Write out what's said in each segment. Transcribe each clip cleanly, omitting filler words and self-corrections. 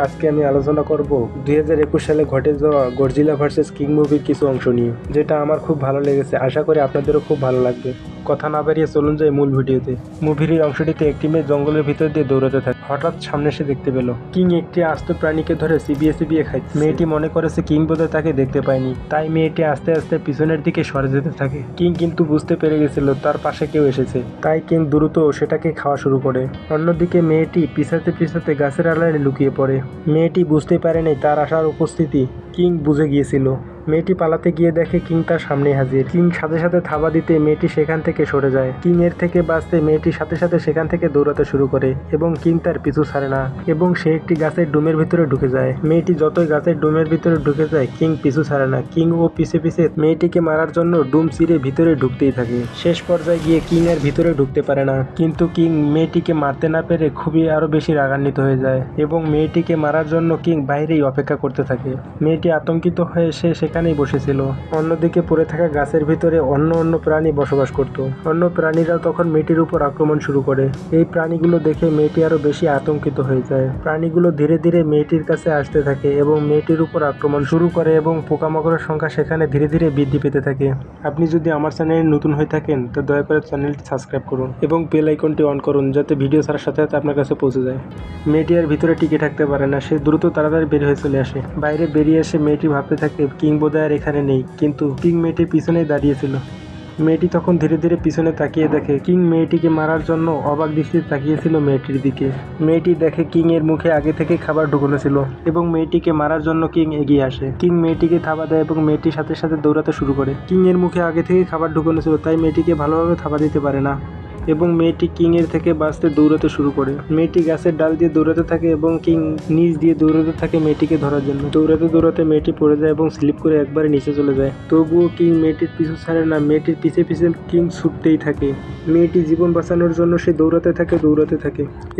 আজকে আমি আলোচনা করব 2021 সালে ঘটে যাওয়া গডজিলা ভার্সেস কিং মুভির কিছু অংশ নিয়ে, যেটা আমার খুব ভালো লেগেছে। আশা করি আপনাদেরও খুব ভালো লাগবে। কথা না বাড়িয়ে চলুন যাই মূল ভিডিওতে। মুভির এই অংশটিতে একটি মেয়ে জঙ্গলের ভিতর দিয়ে দৌড়াতে থাকে। হঠাৎ সামনে সে দেখতে পেল কিং একটি আস্ত প্রাণীকে ধরে চিবিয়ে চিবিয়ে খাচ্ছে। মেয়েটি মনে করেছে কিং বোধহয় তাকে দেখতে পায়নি, তাই মেয়েটি আস্তে আস্তে পিছনের দিকে সরে যেতে থাকে। কিং কিন্তু বুঝতে পেরে গেছিল তার পাশে কেউ এসেছে, তাই কিং দ্রুত সেটাকে খাওয়া শুরু করে। অন্যদিকে মেয়েটি পিছাতে পিছাতে গাছের আড়ালে লুকিয়ে পড়ে। মেয়েটি বুঝতে পারেনি তার আসার উপস্থিতি কিং বুঝে গিয়েছিল। মেয়েটি পালাতে গিয়ে দেখে কিং তার সামনে হাজির। কিং সাথে সাথে থাবা দিতে মেয়েটি সেখান থেকে সরে যায়। কিং এর থেকে বাঁচতে মেয়েটি সাথে সাথে সেখান থেকে দৌড়াতে শুরু করে এবং কিং তার পিছু ছাড়ে না এবং সে একটি গাছের ডোমের ভিতরে ঢুকে যায়। মেয়েটি যতই গাছের ডোমের ভিতরে ঢুকে যায় কিং পিছু ছাড়ে না। কিং ও পিছে পিছে মেয়েটিকে মারার জন্য ডোম চিরে ভিতরে ঢুকতেই থাকে। শেষ পর্যায়ে গিয়ে কিং এর ভিতরে ঢুকতে পারে না, কিন্তু কিং মেয়েটিকে মারতে না পেরে খুবই আরো বেশি রাগান্বিত হয়ে যায় এবং মেয়েটিকে মারার জন্য কিং বাইরেই অপেক্ষা করতে থাকে। মেয়েটি আতঙ্কিত হয়ে সে সেখানেই বসেছিল। অন্যদিকে পড়ে থাকা গাছের ভিতরে অন্য প্রাণী বসবাস করত। অন্য প্রাণীরা তখন মেয়েটির উপর আক্রমণ শুরু করে। এই প্রাণীগুলো দেখে মেয়েটি আরো বেশি আতঙ্কিত হয়ে যায়। প্রাণীগুলো ধীরে ধীরে মেয়েটির কাছে আসতে থাকে এবং মেয়েটির উপর আক্রমণ শুরু করে এবং পোকামাকড়ের সংখ্যা সেখানে ধীরে ধীরে বৃদ্ধি পেতে থাকে। আপনি যদি আমার চ্যানেলে নতুন হয়ে থাকেন তো দয়া করে চ্যানেলটি সাবস্ক্রাইব করুন এবং বেল আইকনটি অন করুন, যাতে ভিডিও ছাড়ার সাথে সাথে আপনার কাছে পৌঁছে যায়। মেয়েটি আর ভিতরে টিকে থাকতে পারে না, সে দ্রুত তাড়াতাড়ি বের হয়ে চলে আসে। বাইরে বেরিয়ে এসে মেয়েটি ভাবতে থাকে কিং বোধহয় আর এখানে নেই, কিন্তু কিং মেয়েটির পিছনেই দাঁড়িয়েছিল। মেয়েটি তখন ধীরে ধীরে পিছনে তাকিয়ে দেখে কিং মেয়েটিকে মারার জন্য অবাক দৃষ্টিতে তাকিয়েছিল মেয়েটির দিকে। মেয়েটি দেখে কিং এর মুখে আগে থেকে খাবার ঢুকানো ছিল এবং মেয়েটিকে মারার জন্য কিং এগিয়ে আসে। কিং মেয়েটিকে থাবা দেয় এবং মেয়েটির সাথে সাথে দৌড়াতে শুরু করে। কিং এর মুখে আগে থেকে খাবার ঢুকানো ছিল, তাই মেয়েটিকে ভালোভাবে থাবা দিতে পারে না এবং মেয়েটি কিং এর থেকে বাঁচতে দৌড়াতে শুরু করে। মেয়েটি গাছের ডাল দিয়ে দৌড়াতে থাকে এবং কিং নিচ দিয়ে দৌড়াতে থাকে মেয়েটিকে ধরার জন্য। দৌড়াতে দৌড়াতে মেয়েটি পড়ে যায় এবং স্লিপ করে একবারে নিচে চলে যায়। তবুও কিং মেয়েটির পিছু ছাড়ে না, মেয়েটির পিছে পিছে কিং ছুটতেই থাকে। মেয়েটি জীবন বাঁচানোর জন্য সে দৌড়াতে থাকে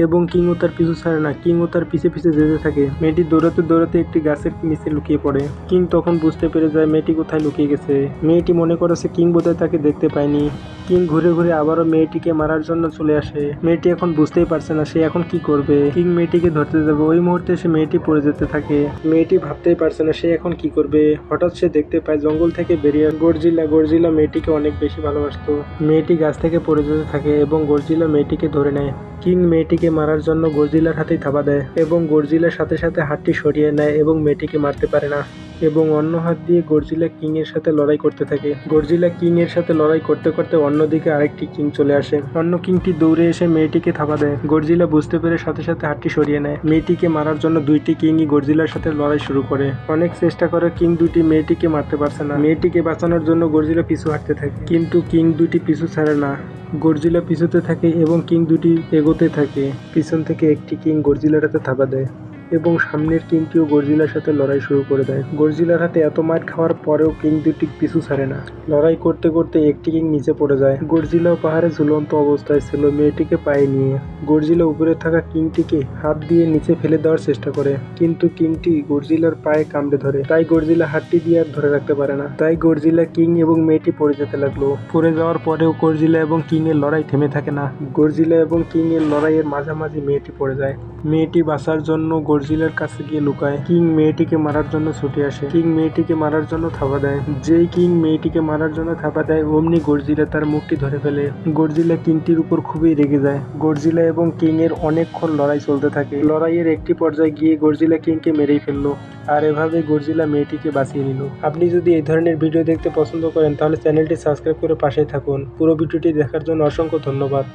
এবং কিংও তার পিছু ছাড়ে না, কিংও তার পিছে পিছে যেতে থাকে। মেয়েটি দৌড়াতে দৌড়াতে একটি গাছের নিচে লুকিয়ে পড়ে। কিং তখন বুঝতে পেরে যায় মেয়েটি কোথায় লুকিয়ে গেছে। মেয়েটি মনে করেছে কিং বোধহয় তাকে দেখতে পায়নি। কিং ঘুরে ঘুরে আবারও মেয়েটিকে মারার জন্য চলে আসে। মেয়েটি এখন বুঝতেই পারছে না সে এখন কি করবে। কিং মেয়েটিকে ধরতে যাবে, ওই মুহূর্তে সে মেয়েটি পড়ে যেতে থাকে। মেয়েটি ভাবতেই পারছে না সে এখন কি করবে। হঠাৎ সে দেখতে পায় জঙ্গল থেকে বেরিয়ে গডজিলা মেয়েটিকে অনেক বেশি ভালোবাসতো। মেয়েটি গাছ থেকে পড়ে যেতে থাকে এবং গডজিলা মেয়েটিকে ধরে নেয়। কিং মেয়েটিকে মারার জন্য গডজিলার হাতেই থাবা দেয় এবং গডজিলার সাথে সাথে হাতটি সরিয়ে নেয় এবং মেয়েটিকে মারতে পারে না এবং অন্য হাত দিয়ে গডজিলা কিং এর সাথে লড়াই করতে থাকে। গডজিলা কিং এর সাথে লড়াই করতে করতে অন্যদিকে আরেকটি কিং চলে আসে। অন্য কিংটি দৌড়ে এসে মেয়েটিকে থাবা দেয়। গডজিলা বুঝতে পেরে সাথে সাথে হাতটি সরিয়ে নেয়। মেয়েটিকে মারার জন্য দুইটি কিংই গডজিলার সাথে লড়াই শুরু করে। অনেক চেষ্টা করে কিং দুটি মেয়েটিকে মারতে পারছে না। মেয়েটিকে বাঁচানোর জন্য গডজিলা পিছু হাঁটতে থাকে, কিন্তু কিং দুটি পিছু ছাড়ে না। গডজিলা পিছুতে থাকে এবং কিং দুটি এগোতে থাকে। পিছন থেকে একটি কিং গডজিলার হাতে থাবা দেয় এবং সামনের কিংটিও গডজিলার সাথে লড়াই শুরু করে দেয়। গডজিলার হাতে এত মার খাওয়ার পরেও কিং দুটি পিছু ছাড়ে না। লড়াই করতে করতে একটি কিং নিচে পড়ে যায়। গডজিলাও পাহাড়ে ঝুলন্ত অবস্থায় ছিল, মেয়েটিকে পায়ে নিয়ে। গডজিলা উপরে থাকা কিংটিকে হাত দিয়ে নিচে ফেলে দেওয়ার চেষ্টা করে, কিন্তু কিংটি গডজিলার পায়ে কামড়ে ধরে, তাই গডজিলা হাতটি দিয়ে আর ধরে রাখতে পারে না। তাই গডজিলা কিং এবং মেয়েটি পড়ে যেতে লাগলো। পড়ে যাওয়ার পরেও গডজিলা এবং কিং এর লড়াই থেমে থাকে না। গডজিলা এবং কিং এর লড়াইয়ের মাঝামাঝি মেয়েটি পড়ে যায়। মেয়েটি বাঁচার জন্য গডজিলার কাছে গিয়ে লুকায়। কিং মেয়েটিকে মারার জন্য ছুটে আসে। কিং মেয়েটিকে মারার জন্য থাবা দেয়। যেই কিং মেয়েটিকে মারার জন্য থাবা দেয় অমনি গডজিলা তার মুখটি ধরে ফেলে। গডজিলা কিংটির উপর খুবই রেগে যায়। গডজিলা এবং কিং এর অনেকক্ষণ লড়াই চলতে থাকে। লড়াইয়ের একটি পর্যায়ে গিয়ে গডজিলা কিংকে মেরেই ফেললো আর এভাবে গডজিলা মেয়েটিকে বাঁচিয়ে নিল। আপনি যদি এই ধরনের ভিডিও দেখতে পছন্দ করেন তাহলে চ্যানেলটি সাবস্ক্রাইব করে পাশেই থাকুন। পুরো ভিডিওটি দেখার জন্য অসংখ্য ধন্যবাদ।